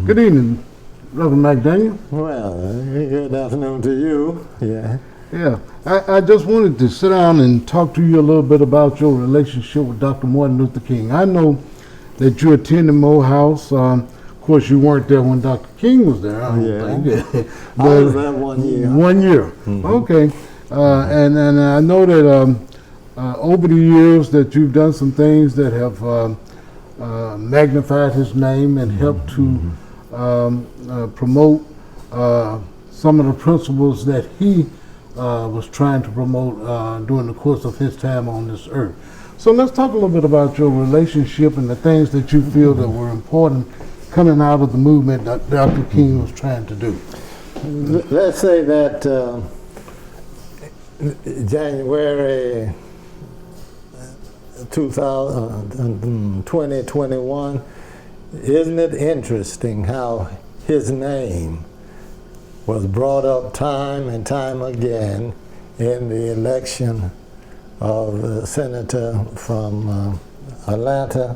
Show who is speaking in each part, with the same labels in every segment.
Speaker 1: Good evening, Brother McDaniel.
Speaker 2: Well, good afternoon to you. Yeah.
Speaker 1: Yeah, I just wanted to sit down and talk to you a little bit about your relationship with Dr. Martin Luther King. I know that you attended Morehouse. Of course, you weren't there when Dr. King was there. I don't think.
Speaker 2: I was there 1 year.
Speaker 1: 1 year. Mm-hmm. Okay. And I know that over the years that you've done some things that have magnified his name and helped to promote some of the principles that he was trying to promote during the course of his time on this earth. So let's talk a little bit about your relationship and the things that you feel that were important coming out of the movement that Dr. King was trying to do.
Speaker 2: Let's say that January 2021, isn't it interesting how his name was brought up time and time again in the election of the senator from Atlanta,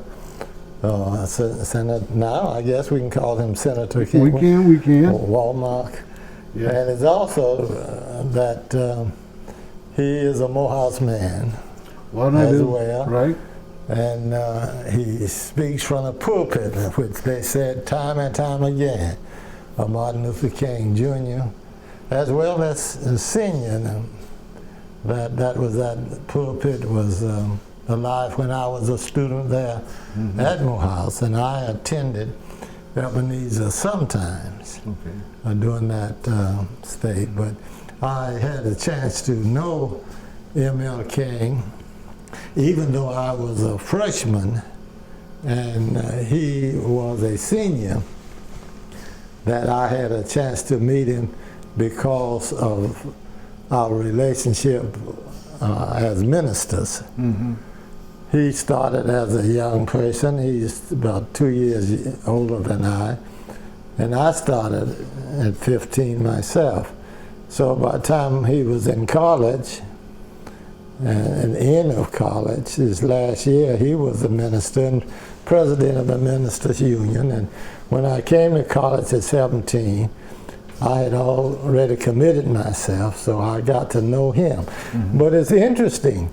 Speaker 2: now I guess we can call him Senator King.
Speaker 1: We can.
Speaker 2: Walmart.
Speaker 1: Yeah.
Speaker 2: And it's also that he is a Morehouse man as well.
Speaker 1: Right.
Speaker 2: And he speaks from the pulpit, which they said time and time again, of Martin Luther King Jr., as well as Senior. That pulpit was alive when I was a student there at Morehouse, and I attended Ebenezer sometimes during that state. But I had a chance to know MLK, even though I was a freshman and he was a senior, that I had a chance to meet him because of our relationship as ministers. He started as a young person. He's about 2 years older than I, and I started at 15 myself. So by the time he was in college, and the end of college, his last year, he was a minister and president of the Ministers Union. And when I came to college at 17, I had already committed myself, so I got to know him. But it's interesting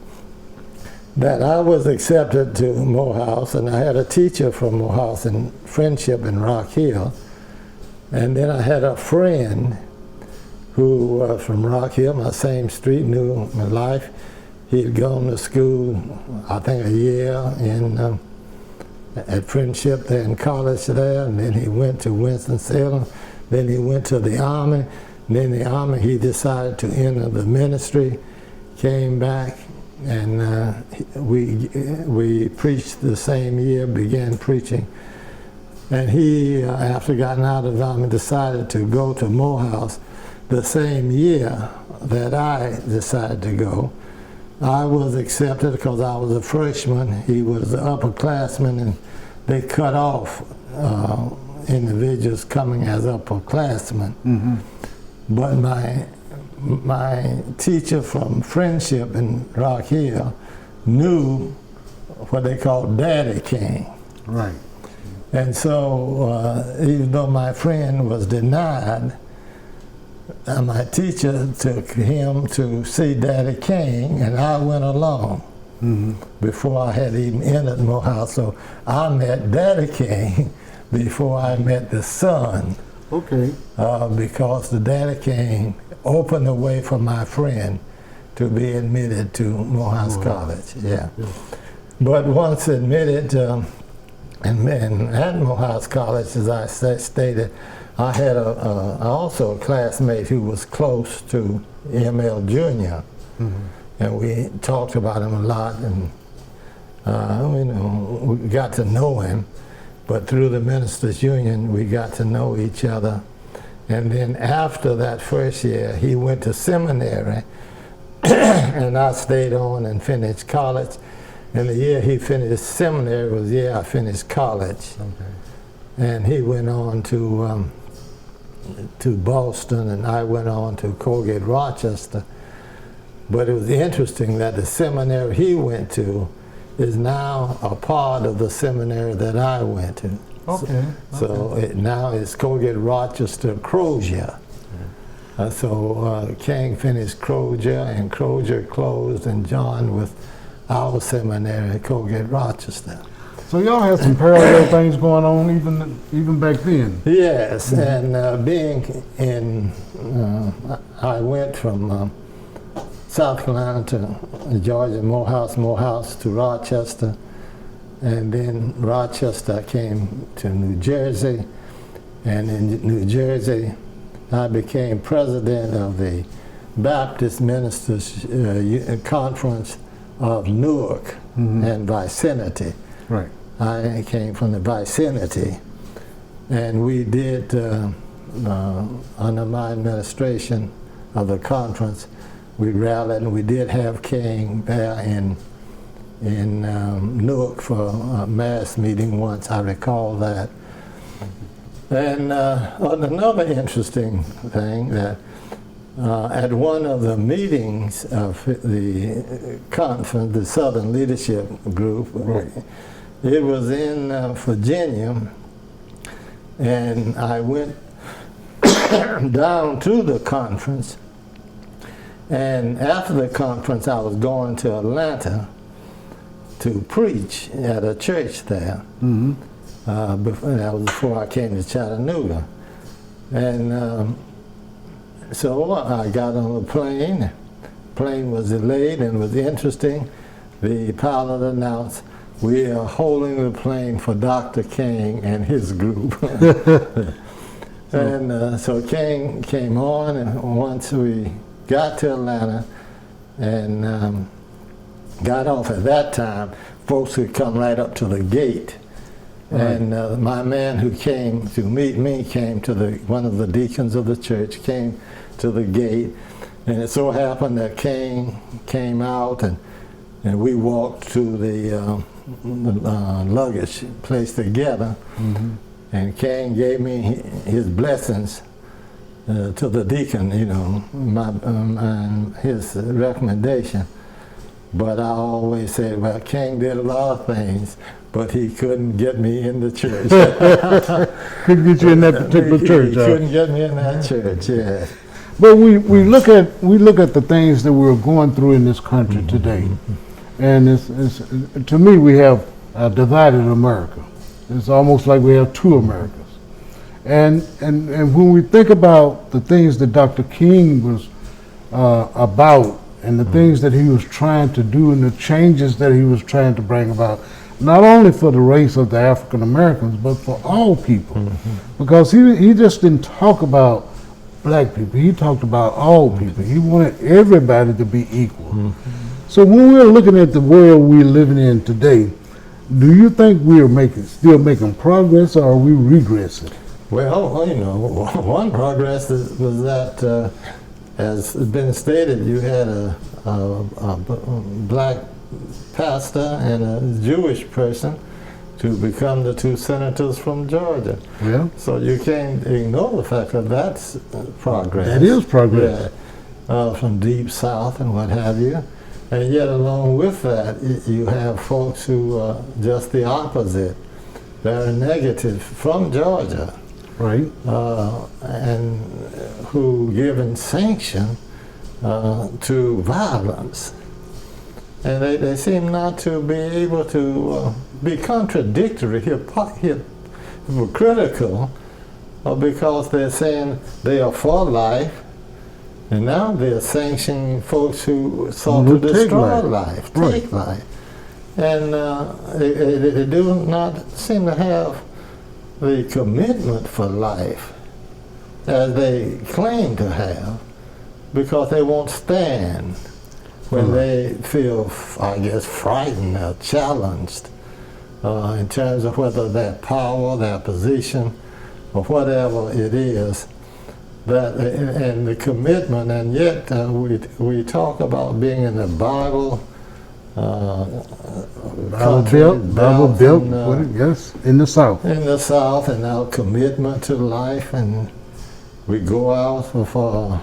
Speaker 2: that I was accepted to Morehouse, and I had a teacher from Morehouse in Friendship in Rock Hill. And then I had a friend who was from Rock Hill, my same street, knew my life. He had gone to school, I think, a year at Friendship there in college there, and then he went to Winston-Salem. Then he went to the Army. Then the Army, he decided to enter the ministry, came back, and we preached the same year, began preaching. And he, after getting out of the Army, decided to go to Morehouse the same year that I decided to go. I was accepted because I was a freshman. He was an upperclassman, and they cut off individuals coming as upperclassmen. But my teacher from Friendship in Rock Hill knew what they called Daddy King.
Speaker 1: Right.
Speaker 2: And so even though my friend was denied, my teacher took him to see Daddy King, and I went along before I had even entered Morehouse. So I met Daddy King before I met the son.
Speaker 1: Okay.
Speaker 2: Because the Daddy King opened the way for my friend to be admitted to Morehouse College. Yeah. But once admitted, and at Morehouse College, as I stated, I had also a classmate who was close to ML Jr. And we talked about him a lot, and we got to know him. But through the Ministers Union, we got to know each other. And then after that first year, he went to seminary, and I stayed on and finished college. And the year he finished seminary was the year I finished college. And he went on to Boston, and I went on to Colgate Rochester. But it was interesting that the seminary he went to is now a part of the seminary that I went to.
Speaker 1: Okay.
Speaker 2: So now it's Colgate Rochester Crozier. So King finished Crozier, and Crozier closed and joined with our seminary, Colgate Rochester.
Speaker 1: So y'all had some parallel things going on even back then.
Speaker 2: Yes, and being in, I went from South Carolina to Georgia, Morehouse to Rochester, and then Rochester I came to New Jersey, and in New Jersey I became president of the Baptist Ministers Conference of Newark and Vicinity.
Speaker 1: Right.
Speaker 2: I came from the Vicinity, and we did, under my administration of the conference, we rallied, and we did have King there in Newark for a mass meeting once, I recall that. And another interesting thing, that at one of the meetings of the conference, the Southern Leadership Group, right. It was in Virginia, and I went down to the conference, and after the conference I was going to Atlanta to preach at a church there. That was before I came to Chattanooga. And so I got on the plane. The plane was delayed, and it was interesting. The pilot announced, "We are holding the plane for Dr. King and his group." And so King came on, and once we got to Atlanta and got off at that time, folks would come right up to the gate. Right. And my man who came to meet me came to one of the deacons of the church, came to the gate, and it so happened that King came out, and we walked to the luggage place together, and King gave me his blessings to the deacon, you know, his recommendation. But I always said, well, King did a lot of things, but he couldn't get me in the church.
Speaker 1: Couldn't get you in that particular church.
Speaker 2: He couldn't get me in that church, yeah.
Speaker 1: But we look at the things that we're going through in this country today, and it's to me, we have a divided America. It's almost like we have two Americas. And when we think about the things that Dr. King was about, and the things that he was trying to do, and the changes that he was trying to bring about, not only for the race of the African Americans, but for all people, because he just didn't talk about black people. He talked about all people. He wanted everybody to be equal. So when we're looking at the world we're living in today, do you think we're still making progress, or are we regressing?
Speaker 2: Well, you know, one progress was that, as has been stated, you had a black pastor and a Jewish person to become the two senators from Georgia.
Speaker 1: Yeah.
Speaker 2: So you can't ignore the fact that that's progress.
Speaker 1: That is progress.
Speaker 2: Yeah. From deep south and what have you. And yet along with that, you have folks who are just the opposite, very negative, from Georgia.
Speaker 1: Right.
Speaker 2: And who given sanction to violence. And they seem not to be able to be contradictory, hypocritical, because they're saying they are for life, and now they're sanctioning folks who sought to destroy life, take life. And they do not seem to have the commitment for life as they claim to have, because they won't stand when they feel, I guess, frightened or challenged in terms of whether their power, their position, or whatever it is, and the commitment. And yet we talk about being in the Bible
Speaker 1: built, yes, in the South.
Speaker 2: In the South, and our commitment to life, and we go out for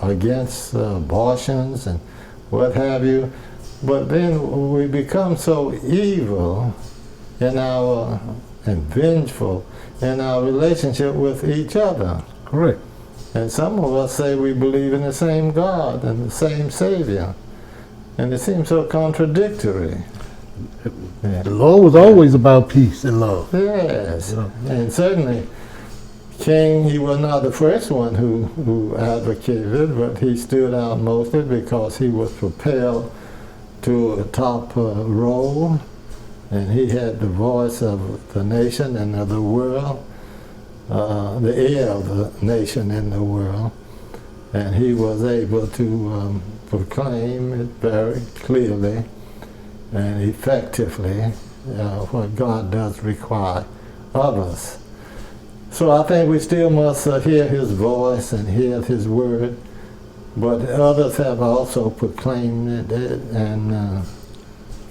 Speaker 2: against abortions and what have you, but then we become so evil in our and vengeful in our relationship with each other.
Speaker 1: Correct.
Speaker 2: And some of us say we believe in the same God and the same Savior. And it seems so contradictory. Yeah.
Speaker 1: The Lord was always about peace and love.
Speaker 2: Yes.
Speaker 1: Yeah.
Speaker 2: And certainly, King, he was not the first one who advocated, but he stood out mostly because he was propelled to a top role, and he had the voice of the nation and of the world, the ear of the nation and the world, and he was able to proclaim it very clearly and effectively what God does require of us. So I think we still must hear his voice and hear his word, but others have also proclaimed it and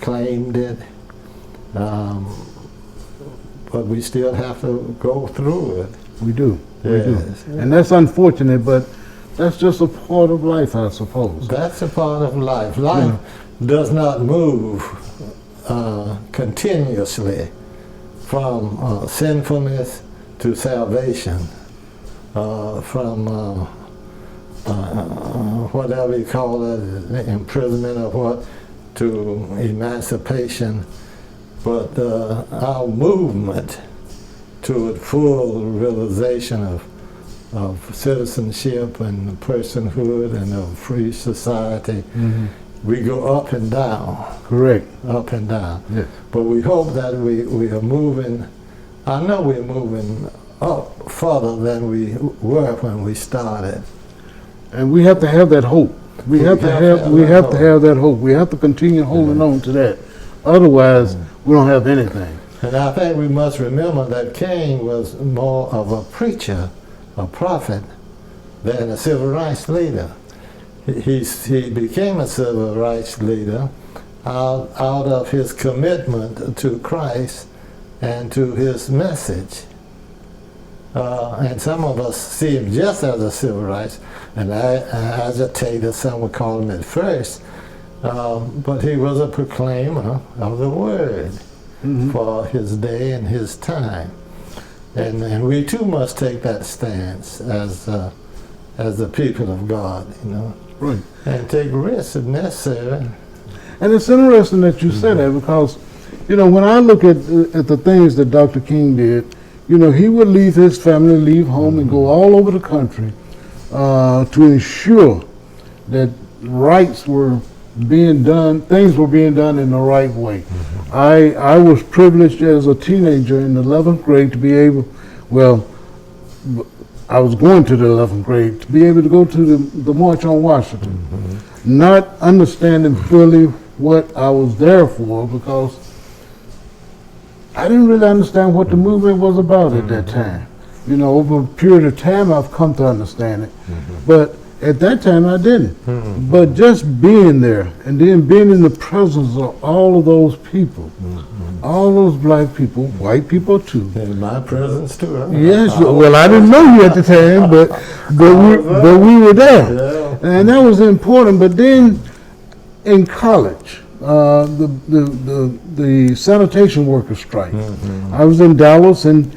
Speaker 2: claimed it, but we still have to go through it.
Speaker 1: We do.
Speaker 2: Yes.
Speaker 1: We do. And that's unfortunate, but that's just a part of life, I suppose.
Speaker 2: That's a part of life. Life does not move continuously from sinfulness to salvation, from whatever you call it, imprisonment or what, to emancipation. But our movement to a full realization of citizenship and personhood and of free society, we go up and down.
Speaker 1: Correct.
Speaker 2: Up and down.
Speaker 1: Yes.
Speaker 2: But we hope that we are moving, I know we're moving up further than we were when we started.
Speaker 1: And we have to have that hope. We have to have that hope. We have to continue holding on to that. Otherwise, we don't have anything.
Speaker 2: And I think we must remember that King was more of a preacher, a prophet, than a civil rights leader. He became a civil rights leader out of his commitment to Christ and to his message. And some of us see him just as a civil rights and agitator, some would call him at first, but he was a proclaimer of the word for his day and his time. And we too must take that stance as the people of God, you know.
Speaker 1: Right.
Speaker 2: And take risks if necessary.
Speaker 1: And it's interesting that you said that because, you know, when I look at the things that Dr. King did, you know, he would leave his family, leave home, and go all over the country to ensure that rights were being done, things were being done in the right way. I was privileged as a teenager in the 11th grade to be able, well, I was going to the 11th grade to be able to go to the March on Washington, not understanding fully what I was there for because I didn't really understand what the movement was about at that time. You know, over a period of time I've come to understand it, but at that time I didn't. But just being there and then being in the presence of all of those people, all those black people, white people too.
Speaker 2: In my presence too. Huh?
Speaker 1: Yes, well I didn't know you at the time, but we were there.
Speaker 2: Yeah.
Speaker 1: And that was important. But then in college, the sanitation workers strike. I was in Dallas and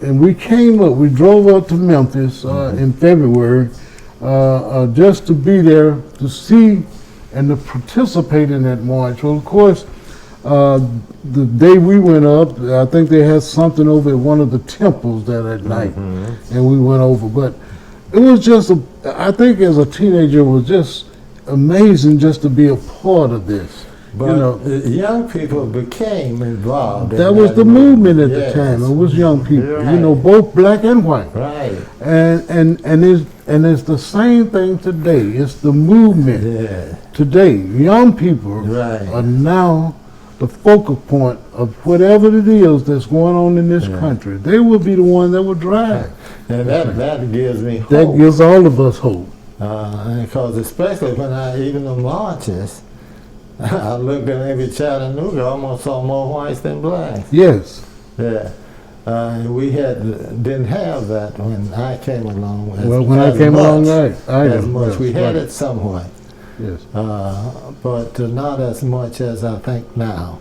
Speaker 1: we came up, we drove up to Memphis in February just to be there to see and to participate in that march. Well, of course, the day we went up, I think they had something over at one of the temples that night, and we went over. But it was just, I think as a teenager, it was just amazing just to be a part of this.
Speaker 2: But
Speaker 1: you know,
Speaker 2: young people became involved.
Speaker 1: That was the movement at the time. It was young people,
Speaker 2: right.
Speaker 1: You know, both black and white.
Speaker 2: Right.
Speaker 1: And it's the same thing today. It's the movement today. Young people are now the focal point of whatever it is that's going on in this country. They will be the one that will drive.
Speaker 2: And that gives me hope.
Speaker 1: That gives all of us hope.
Speaker 2: Because especially when even the marches, I looked at maybe Chattanooga, almost saw more whites than blacks.
Speaker 1: Yes.
Speaker 2: Yeah. We didn't have that when I came along.
Speaker 1: When I came along,
Speaker 2: We had it somewhat.
Speaker 1: Yes.
Speaker 2: But not as much as I think now.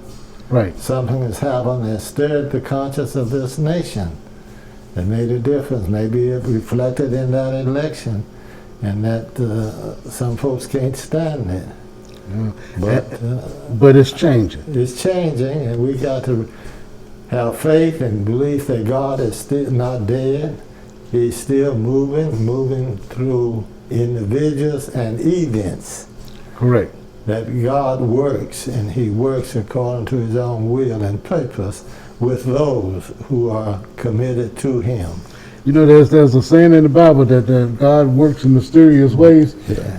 Speaker 1: Right.
Speaker 2: Something has happened that stirred the conscience of this nation. It made a difference. Maybe it reflected in that election, and that some folks can't stand it.
Speaker 1: But it's changing.
Speaker 2: It's changing, and we got to have faith and belief that God is still not dead. He's still moving through individuals and events.
Speaker 1: Correct.
Speaker 2: That God works, and He works according to His own will and purpose with those who are committed to Him.
Speaker 1: You know, there's a saying in the Bible that God works in mysterious ways,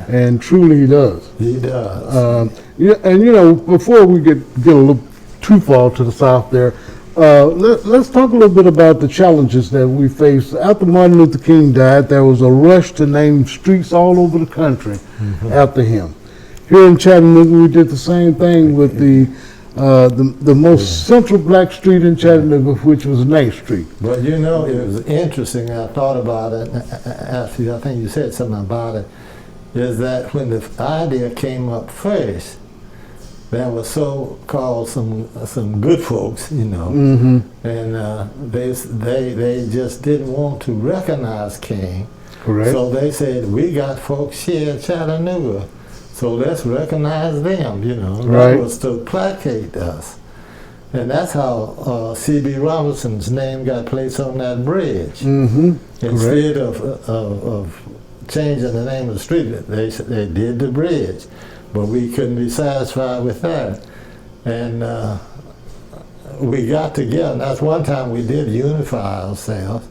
Speaker 1: and truly He does.
Speaker 2: He does.
Speaker 1: And you know, before we get a little too far to the south there, let's talk a little bit about the challenges that we faced. After Martin Luther King died, there was a rush to name streets all over the country after him. Here in Chattanooga, we did the same thing with the most central black street in Chattanooga, which was 9th Street.
Speaker 2: But you know, it was interesting. I thought about it after you, I think you said something about it, is that when the idea came up first, there was so-called some good folks, you know, and they just didn't want to recognize King.
Speaker 1: Correct.
Speaker 2: So they said, we got folks here in Chattanooga, so let's recognize them, you know.
Speaker 1: Right.
Speaker 2: That was to placate us. And that's how C.B. Robinson's name got placed on that bridge. Instead of changing the name of the street, they did the bridge. But we couldn't be satisfied with that. And we got together. And that's one time we did unify ourselves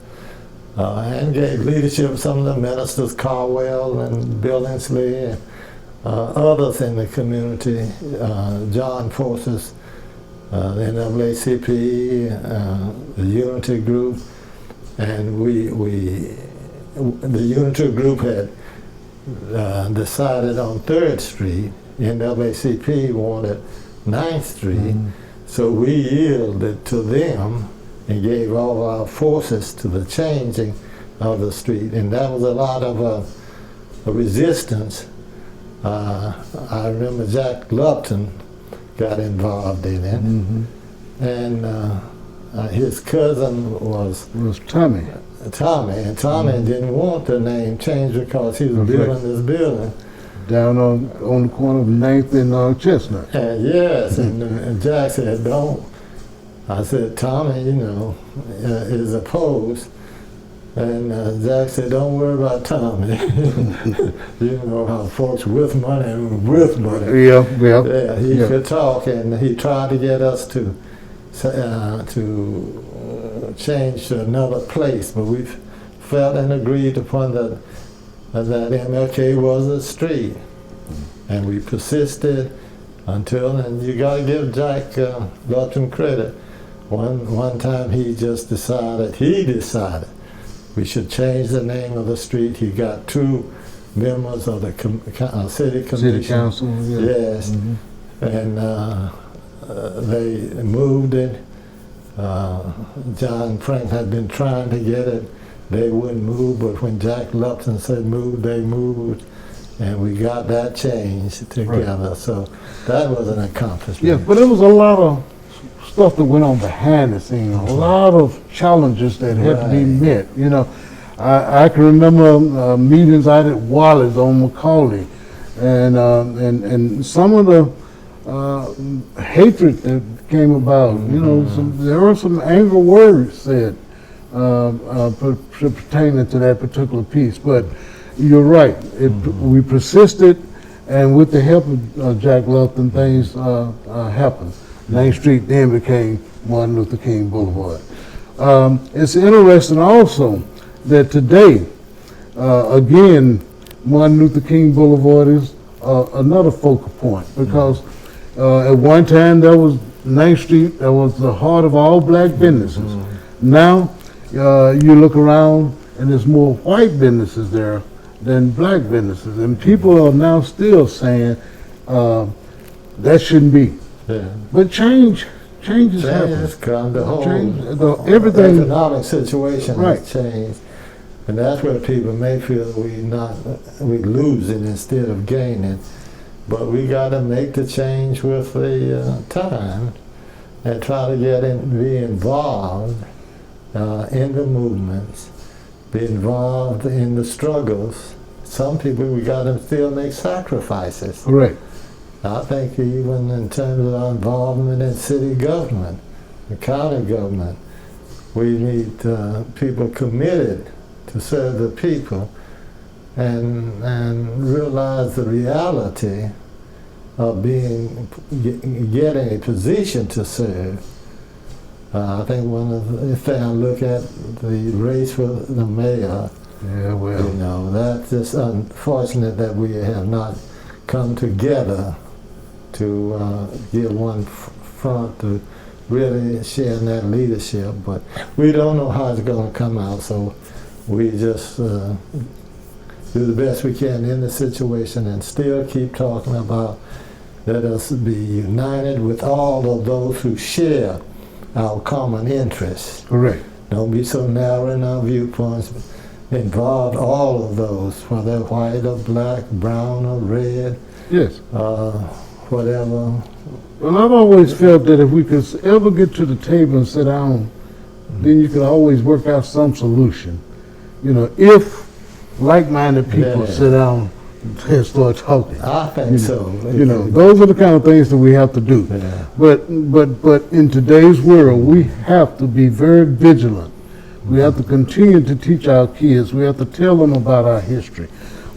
Speaker 2: and gave leadership to some of the ministers, Caldwell and Billingsley, and others in the community, John Forces, the NAACP, the Unity Group. And the Unity Group had decided on 3rd Street. NAACP wanted 9th Street, so we yielded to them and gave all our forces to the changing of the street, and that was a lot of a resistance. I remember Jack Lupton got involved in it, and his cousin was
Speaker 1: Tommy.
Speaker 2: And Tommy didn't want the name changed because he was building this building.
Speaker 1: Down on the corner of 9th and Chestnut.
Speaker 2: And yes, and Jack said, don't. I said, Tommy, you know, is opposed. And Jack said, don't worry about Tommy. You know how folks with money. Yeah, he could talk, and he tried to get us to change to another place, but we felt and agreed upon that MLK was a street, and we persisted until, and you got to give Jack Lupton credit. One time he decided we should change the name of the street. He got 2 members of the city commission.
Speaker 1: City council,
Speaker 2: yes, and they moved it. John Frank had been trying to get it. They wouldn't move, but when Jack Lupton said move, they moved, and we got that changed together. So that was an accomplishment.
Speaker 1: Yeah, but there was a lot of stuff that went on behind the scenes, a lot of challenges that had to be met. You know, I can remember meetings out at Wally's on Macaulay, and some of the hatred that came about. You know, there were some angry words said pertaining to that particular piece. But you're right. We persisted, and with the help of Jack Lupton, things happened. 9th Street then became Martin Luther King Boulevard. It's interesting also that today, again, Martin Luther King Boulevard is another focal point, because at one time there was 9th Street, that was the heart of all black businesses. Now, you look around and there's more white businesses there than black businesses, and people are now still saying that shouldn't be.
Speaker 2: Yeah.
Speaker 1: But change has happened.
Speaker 2: Come. The whole
Speaker 1: everything
Speaker 2: economic situation has changed, and that's where people may feel we losing instead of gaining. But we got to make the change with the time, and try to be involved in the movements, be involved in the struggles. Some people, we got to still make sacrifices.
Speaker 1: Correct.
Speaker 2: I think even in terms of our involvement in city government, the county government, we need people committed to serve the people and realize the reality of getting a position to serve. I think one of the things I look at the race for the mayor,
Speaker 1: Yeah, well,
Speaker 2: you know, that's just unfortunate that we have not come together to get one front to really share in that leadership. But we don't know how it's going to come out, so we just do the best we can in the situation and still keep talking about let us be united with all of those who share our common interests.
Speaker 1: correct.
Speaker 2: Don't be so narrow in our viewpoints. Involve all of those, whether white or black, brown or red,
Speaker 1: Yes.
Speaker 2: whatever.
Speaker 1: Well, I've always felt that if we could ever get to the table and sit down, then you could always work out some solution. You know, if like-minded people
Speaker 2: Yeah.
Speaker 1: sit down and start talking.
Speaker 2: I think so.
Speaker 1: You know, those are the kind of things that we have to do.
Speaker 2: Yeah.
Speaker 1: But in today's world, we have to be very vigilant. We have to continue to teach our kids. We have to tell them about our history.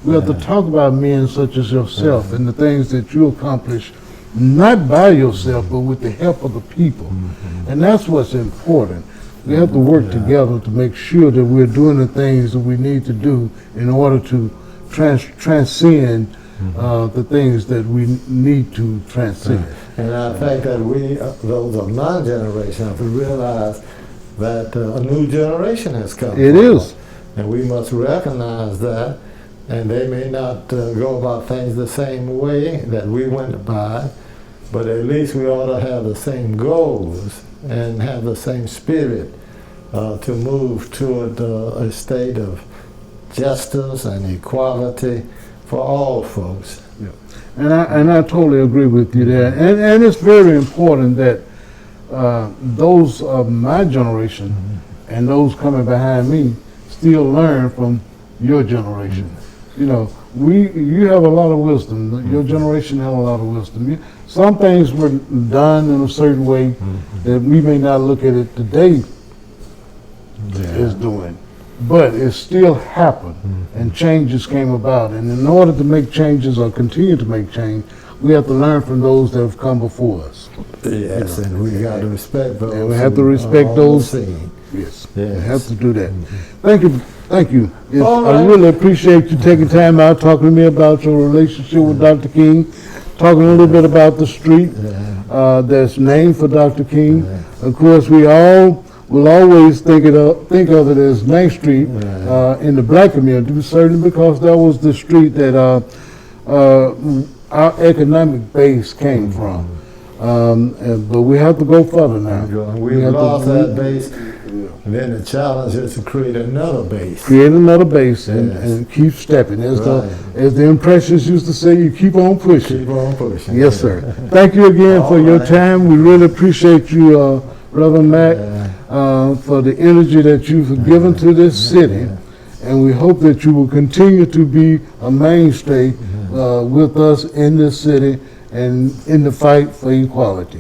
Speaker 1: We have to talk about men such as yourself and the things that you accomplish, not by yourself, but with the help of the people. And that's what's important. We have to work together to make sure that we're doing the things that we need to do in order to transcend the things that we need to transcend.
Speaker 2: And I think that we, those of my generation, have to realize that a new generation has come.
Speaker 1: It is.
Speaker 2: And we must recognize that. And they may not go about things the same way that we went by, but at least we ought to have the same goals and have the same spirit to move toward a state of justice and equality for all folks.
Speaker 1: Yeah. And I totally agree with you there. And it's very important that those of my generation and those coming behind me still learn from your generation. You know, you have a lot of wisdom. Your generation had a lot of wisdom. Some things were done in a certain way that we may not look at it today as doing. But it still happened, and changes came about. And in order to make changes or continue to make change, we have to learn from those that have come before us.
Speaker 2: Yes, and we got to respect those.
Speaker 1: And we have to respect those. Yes, we have to do that. Thank you. Thank you. Yes, I really appreciate you taking time out talking to me about your relationship with Dr. King, talking a little bit about the street that's named for Dr. King. Of course, we all will always think of it as Main Street in the black community, certainly because that was the street that our economic base came from. But we have to go further now.
Speaker 2: We've lost that base, and then the challenge is to create another base.
Speaker 1: Create another base and keep stepping. As the Impressionists used to say, you keep on pushing.
Speaker 2: Keep on pushing.
Speaker 1: Yes, sir. Thank you again for your time. We really appreciate you, Reverend Mac, for the energy that you've given to this city. And we hope that you will continue to be a mainstay with us in this city and in the fight for equality.